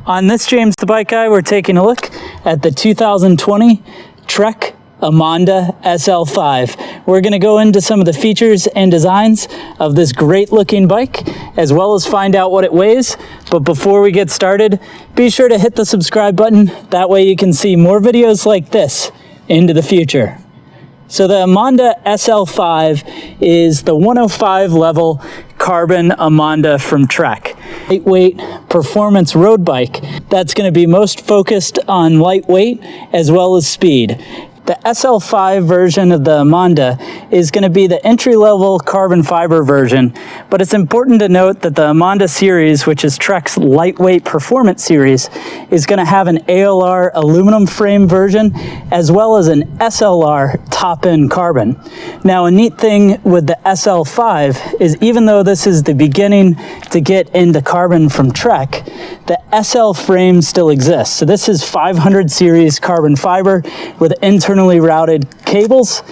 On this James the Bike Guy, we're taking a look at the 2020 Trek Emonda SL5. We're going to go into some of the features and designs of this great looking bike, as well as find out what it weighs. But before we get started, be sure to hit the subscribe button. That way you can see more videos like this into the future. So the Emonda SL5 is the 105 level carbon Emonda from Trek. Lightweight performance road bike that's going to be most focused on lightweight as well as speed. The SL5 version of the Emonda is going to be the entry-level carbon fiber version, but it's important to note that the Emonda series, which is Trek's lightweight performance series, is going to have an ALR aluminum frame version as well as an SLR top-end carbon. Now, a neat thing with the SL5 is even though this is the beginning to get into carbon from Trek, the SL frame still exists. So this is 500 series carbon fiber with internally routed cables.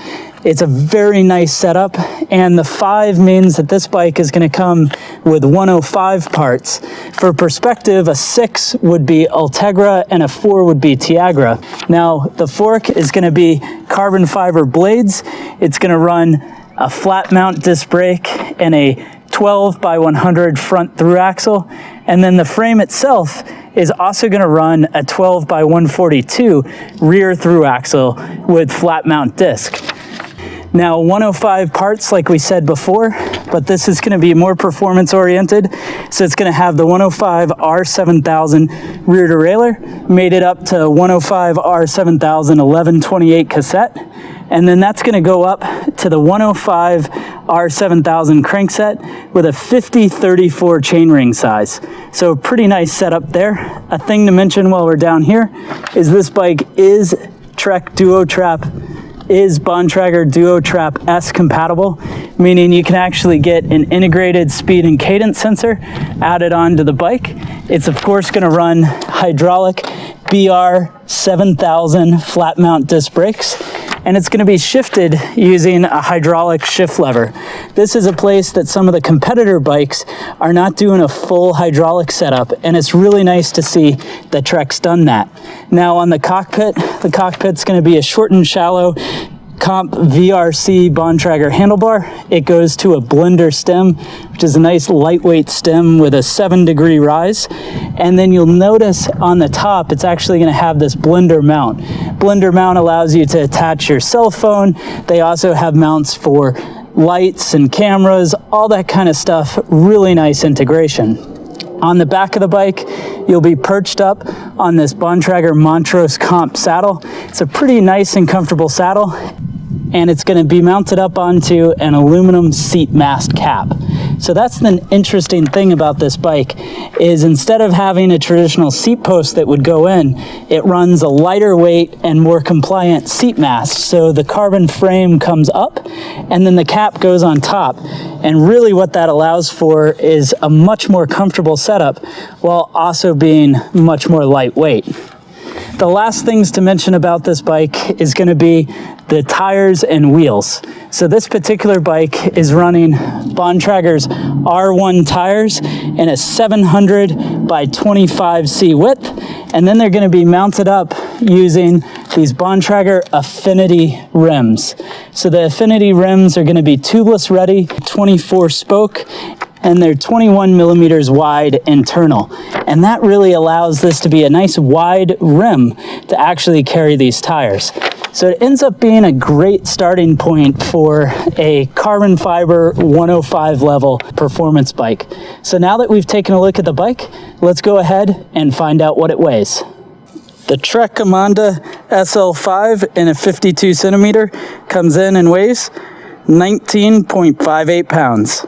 It's a very nice setup, and the 5 means that this bike is going to come with 105 parts. For perspective, a 6 would be Ultegra and a 4 would be Tiagra. Now, the fork is going to be carbon fiber blades. It's going to run a flat mount disc brake and a 12 by 100 front through axle, and then the frame itself is also going to run a 12 by 142 rear through axle with flat mount disc. Now, 105 parts like we said before, but this is going to be more performance oriented. So it's going to have the 105 R7000 rear derailleur, made it up to 105 R7000 1128 cassette. And then that's going to go up to the 105 R7000 crankset with a 50-34 chainring size. So a pretty nice setup there. A thing to mention while we're down here is this bike is Trek Duo Trap, is Bontrager Duo Trap S compatible, meaning you can actually get an integrated speed and cadence sensor added onto the bike. It's of course going to run hydraulic BR 7000 flat mount disc brakes, and it's going to be shifted using a hydraulic shift lever. This is a place that some of the competitor bikes are not doing a full hydraulic setup, and it's really nice to see that Trek's done that. Now on the cockpit's going to be a short and shallow Comp VRC Bontrager handlebar. It goes to a blender stem, which is a nice lightweight stem with a 7-degree rise. And then you'll notice on the top, it's actually going to have this blender mount. Blender mount allows you to attach your cell phone. They also have mounts for lights and cameras, all that kind of stuff. Really nice integration. On the back of the bike, you'll be perched up on this Bontrager Montrose Comp saddle. It's a pretty nice and comfortable saddle, and it's going to be mounted up onto an aluminum seat mast cap. So that's the interesting thing about this bike, is instead of having a traditional seat post that would go in, it runs a lighter weight and more compliant seat mast. So the carbon frame comes up and then the cap goes on top. And really what that allows for is a much more comfortable setup while also being much more lightweight. The last things to mention about this bike is going to be the tires and wheels. So this particular bike is running Bontrager's R1 tires in a 700 by 25C width, and then they're going to be mounted up using these Bontrager Affinity rims. So the Affinity rims are going to be tubeless ready, 24 spoke, and they're 21 millimeters wide internal. And that really allows this to be a nice wide rim to actually carry these tires. So it ends up being a great starting point for a carbon fiber 105 level performance bike. So now that we've taken a look at the bike, let's go ahead and find out what it weighs. The Trek Emonda SL5 in a 52 centimeter comes in and weighs 19.58 pounds.